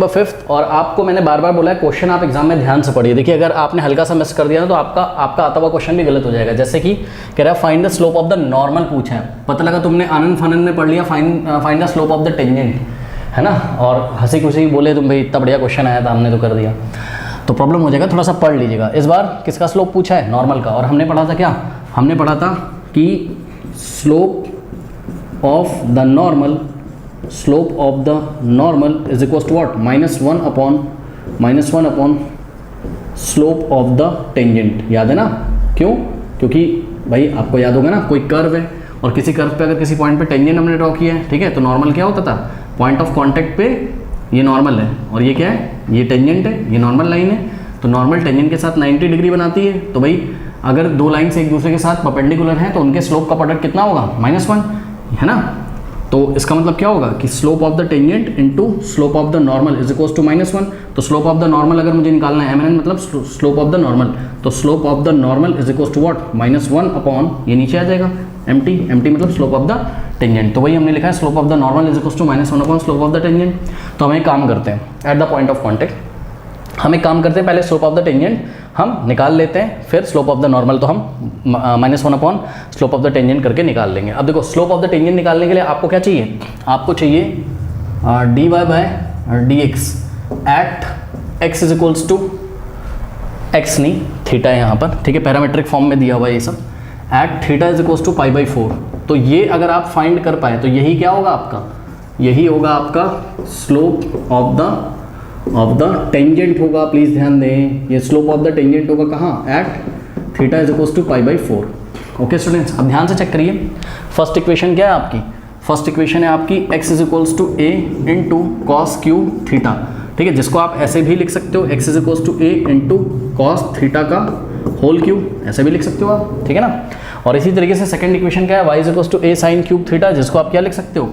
Number 5th, और आपको मैंने बार बार बोला है क्वेश्चन आप एग्जाम में ध्यान से पढ़िए। देखिए अगर आपने हल्का सा मिस कर दिया ना तो आपका आता हुआ क्वेश्चन भी गलत हो जाएगा। जैसे कि कह रहा है find the slope of the normal पूछा है, पता लगा तुमने आनंद फानंद में पढ़ लिया find the slope of the tangent, है ना, और हंसी खुशी बोले तुम भाई इतना बढ़िया क्वेश्चन आया था हमने तो कर दिया, तो प्रॉब्लम हो जाएगा। थोड़ा सा पढ़ लीजिएगा। इस बार किसका स्लोप पूछा है? नॉर्मल का। और हमने पढ़ा था क्या? हमने पढ़ा था कि slope of the normal is equal to what? -1 upon slope of the tangent. याद है ना? क्यों? क्योंकि भाई आपको याद होगा ना, कोई कर्व है और किसी कर्व पे अगर किसी पॉइंट पे टेंजेंट हमने ड्रॉ किया है, ठीक है, तो नॉर्मल क्या होता था? पॉइंट ऑफ कांटेक्ट पे ये नॉर्मल है और ये क्या है? ये टेंजेंट है, ये नॉर्मल लाइन है। तो नॉर्मल टेंजेंट के साथ 90 डिग्री बनाती है। तो भाई अगर दो लाइन्स एक दूसरे के साथ परपेंडिकुलर हैं तो उनके स्लोप का प्रोडक्ट कितना होगा? -1, है ना। तो इसका मतलब क्या होगा कि slope of the tangent into slope of the normal is equal to -1। तो स्लोप ऑफ द नॉर्मल अगर मुझे निकालना है, MN मतलब स्लोप ऑफ द नॉर्मल, तो slope of the normal is equal to what? -1 upon ये नीचे आ जाएगा एम्प्टी मतलब स्लोप ऑफ द टेंजेंट। तो वही हमने लिखा है slope of the normal is equal to -1 upon slope of the tangent. तो हम एक काम करते हैं, at the point of contact हम एक काम करते हैं, पहले स्लोप ऑफ द टेंजेंट हम निकाल लेते हैं, फिर स्लोप ऑफ द नॉर्मल तो हम -1 upon slope of the tangent करके निकाल लेंगे। अब देखो स्लोप ऑफ द टेंजेंट निकालने के लिए आपको क्या चाहिए? आपको चाहिए dy/dx at x is equals to x नहीं थीटा है यहाँ पर, ठीक है, पैरामीट्रिक फॉर्म में दिया हुआ है ये सब, at theta is equals to π/4। तो ये अगर आप फाइंड कर पाए तो यही क्या होगा आपका? यही होगा आपका स्लोप ऑफ द टेंजेंट होगा। प्लीज़ ध्यान दें, ये स्लोप ऑफ द टेंजेंट होगा कहाँ? At theta is equals to π/4। Okay students, अब ध्यान से चेक करिए। फर्स्ट इक्वेशन क्या है आपकी? फर्स्ट इक्वेशन है आपकी x is equals to a into cos cube theta, ठीक है, जिसको आप ऐसे भी लिख सकते हो, x is equals to a into cos theta का होल क्यूब, ऐसे भी लिख सकते हो आप, ठीक है ना। और इसी तरीके से सेकंड इक्वेशन क्या है? y is equals to a sine cube theta, जिसको आप क्या लिख सकते हो?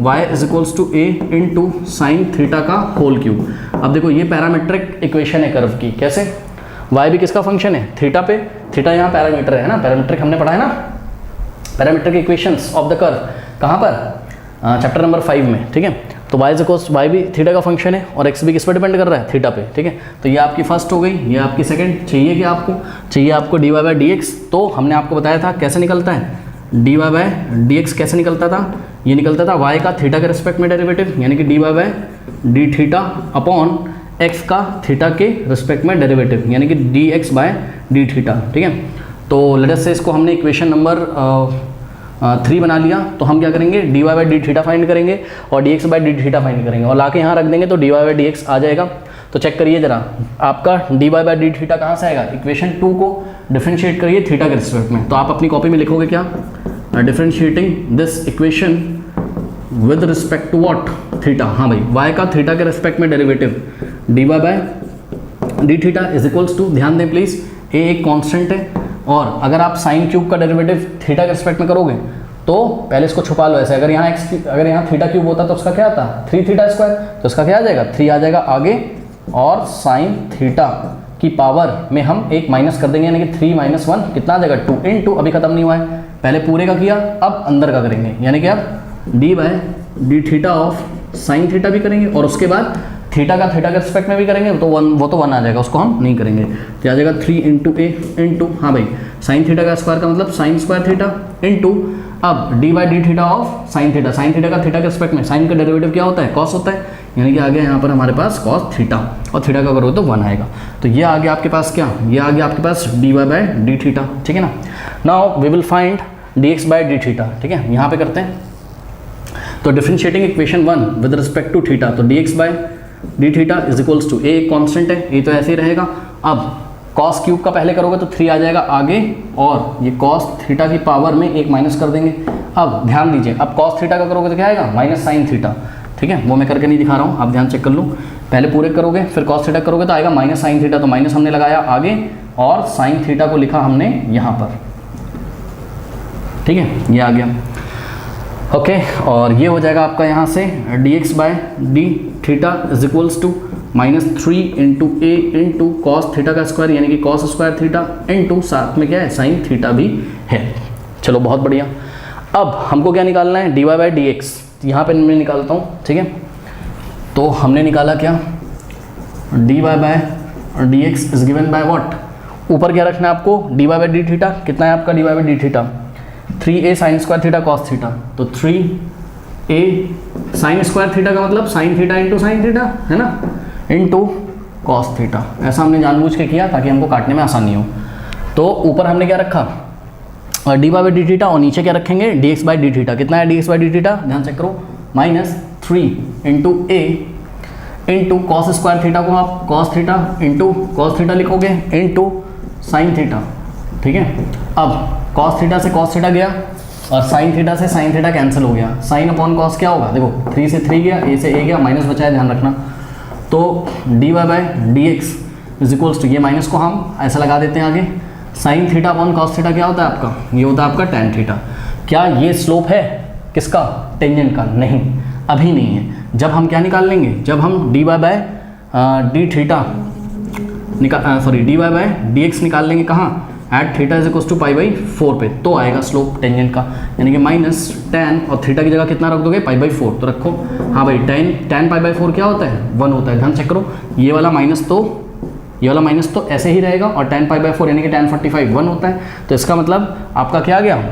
y is equals to a into sine theta का होल क्यूब। अब देखो ये पैरामीट्रिक इक्वेशन है कर्व की, कैसे? y भी किसका फंक्शन है? थीटा पे, थीटा यहाँ पैरामीटर है ना, पैरामीट्रिक हमने पढ़ा है ना, parametric equations of the curve, कहाँ पर? चैप्टर नंबर 5 में, ठीक है। तो y भी थीटा का फंक्शन है और x भी किस पर डिपेंड कर रहा है? थीटा पे, ठीक है। तो ये आपकी फर्स्ट हो गई, ये आपकी सेकंड। चाहिए क्या आपको? चाहिए आपको dy/dx। तो हमने आपको बताया था कैसे निकलता है dy/dx, कैसे निकलता था? ये निकलता था y का थीटा के रिस्पेक्ट में डेरिवेटिव, यानी कि dy/d थीटा अपॉन x का थीटा के रिस्पेक्ट में डेरिवेटिव, यानी कि dx/d थीटा, ठीक है। तो लेट अस से इसको हमने इक्वेशन नंबर 3 बना लिया। तो हम क्या करेंगे? dy/d थीटा फाइंड करेंगे और dx/d थीटा फाइंड करेंगे और लाके यहाँ रख देंगे तो dy/dx आ जाएगा। तो चेक करिए जरा, आपका dy/d थीटा कहाँ से आएगा? इक्वेशन 2 को डिफरेंशिएट करिए थीटा के रिस्पेक्ट में। तो आप अपनी कॉपी में लिखोगे क्या? Differentiating this equation with respect to what? Theta. हाँ भाई, y का थीटा के रिस्पेक्ट में derivative dy/d theta is equals to, ध्यान दें प्लीज, a एक कांस्टेंट है और अगर आप साइन क्यूब का डेरिवेटिव थीटा के रिस्पेक्ट में करोगे तो पहले इसको छुपा लो ऐसे, अगर यहाँ थीटा क्यूब होता तो उसका क्या आता? 3 थीटा स्क्वायर, तो इसका क्या आ जाएगा? 3 आ जाएगा आगे और साइन थीटा की पावर में हम एक माइनस कर देंगे, यानी कि 3 - 1 कितना आ जाएगा? 2 इंटू, अभी खत्म नहीं हुआ है, पहले पूरे का किया अब अंदर का करेंगे, यानी कि अब dy/d theta of sine theta भी करेंगे और उसके बाद थीटा का थीटा के रिस्पेक्ट में भी करेंगे, तो वो तो 1 आ जाएगा, उसको हम नहीं करेंगे। तो आ जाएगा 3 इंटू a इंटू, हाँ भाई, साइन थीटा का स्क्वायर का मतलब साइन स्क्वायर थीटा इंटू अब dy/d theta of sine theta, sign theta का थीटा के रिस्पेक्ट में, साइन का डेरिवेटिव क्या होता है? कॉस होता है, यानी कि आ गया यहाँ पर हमारे पास कॉस थीटा और थीटा का करोगे तो 1 आएगा। तो ये आ गया आपके पास क्या? ये आ गया आपके पास dy/d थीटा, ठीक है ना। Now we will find dx/d theta, ठीक है, यहाँ पे करते हैं। तो differentiating equation 1 with respect to theta, तो dx/d theta is equals to, a constant है, ये तो ऐसे ही रहेगा। अब कॉस क्यूब का पहले करोगे तो 3 आ जाएगा आगे और ये कॉस थीटा की पावर में एक माइनस कर देंगे। अब ध्यान दीजिए, अब कॉस थीटा का करोगे तो क्या आएगा? माइनस साइन थीटा, ठीक है, वो मैं करके नहीं दिखा रहा हूँ, आप ध्यान चेक कर लो। पहले पूरे करोगे फिर कॉस थीटा करोगे तो आएगा माइनस साइन थीटा, तो माइनस हमने लगाया आगे और साइन थीटा को लिखा हमने यहाँ पर, ठीक है, ये आ गया। ओके, और ये हो जाएगा आपका यहाँ से dx/d theta is equals to -3 into a into cos theta का स्क्वायर, यानी कि कॉस स्क्वायर थीटा इंटू साथ में क्या है? साइन थीटा भी है। चलो बहुत बढ़िया। अब हमको क्या निकालना है? dy/dx, यहाँ पे मैं निकालता हूँ, ठीक है। तो तो हमने निकाला क्या, dy by d x is given by what, ऊपर क्या रखना है आपको, dy बाय डी थीटा, कितना है आपका dy by d theta, 3a sine square theta cos theta, तो 3a साइन स्क्वायर थीटा का मतलब sine theta into sine theta है ना, इंटू कॉस थीटा। ऐसा हमने जानबूझ के किया ताकि हमको काटने में आसानी हो। तो ऊपर हमने क्या रखा, डी बाय डी थीटा, और नीचे क्या रखेंगे, D x by D theta. कितना है D x by D theta, ध्यान चेक करो, -3 इंटू ए इंटू कॉस स्क्वायर थीटा को आप cos theta into cos theta लिखोगे इंटू साइन थीटा। ठीक है, अब कॉस थीटा से कॉस थीटा गया और साइन थीटा से साइन थीटा कैंसिल हो गया, साइन अपॉन कॉस क्या होगा, देखो 3 से 3 गया, ए से ए गया, माइनस बचा है, ध्यान रखना। तो d y by d x is equals to, ये माइनस को हम ऐसा लगा देते हैं आगे, sine theta upon cos theta क्या होता है आपका, ये होता है आपका टैन थीटा। क्या ये स्लोप है किसका, टेंजेंट का, नहीं अभी नहीं है। जब हम क्या निकाल लेंगे, जब हम d y by d theta d y by d x निकाल लेंगे कहाँ, at theta is equals to pi by 4 पे, तो आएगा स्लोप टेंजेंट का, यानी कि माइनस टेन और थीटा की जगह कितना रख दोगे, पाई बाई 4, तो रखो। हाँ भाई, टेन पाई बाई 4 क्या होता है, 1 होता है, ध्यान चेक करो, ये वाला माइनस तो ऐसे ही रहेगा, और टेन पाई बाई 4 यानी कि tan 45 1 होता है। तो इसका मतलब आपका क्या आ गया,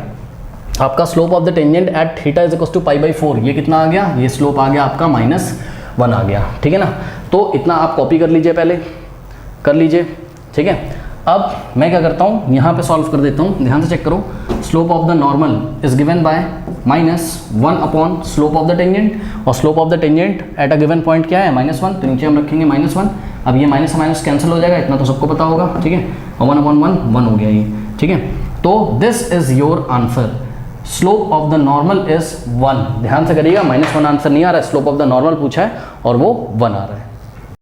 आपका slope of the tangent at theta is equals to pi by 4, ये कितना आ गया, ये स्लोप आ गया आपका -1 आ गया। ठीक है ना, तो इतना आप कॉपी कर लीजिए, पहले कर लीजिए। ठीक है, अब मैं क्या करता हूँ, यहाँ पे सॉल्व कर देता हूँ, ध्यान से चेक करो। Slope of the normal is given by -1 upon slope of the tangent, और slope of the tangent at a given point क्या है, -1, तो नीचे हम रखेंगे -1। अब ये माइनस से माइनस कैंसिल हो जाएगा, इतना तो सबको पता होगा। ठीक है, और 1/1 हो गया ये। ठीक है, तो this is your answer, slope of the normal is 1। ध्यान से करिएगा, -1 आंसर नहीं आ रहा है, स्लोप ऑफ द नॉर्मल पूछा है और वो 1 आ रहा है।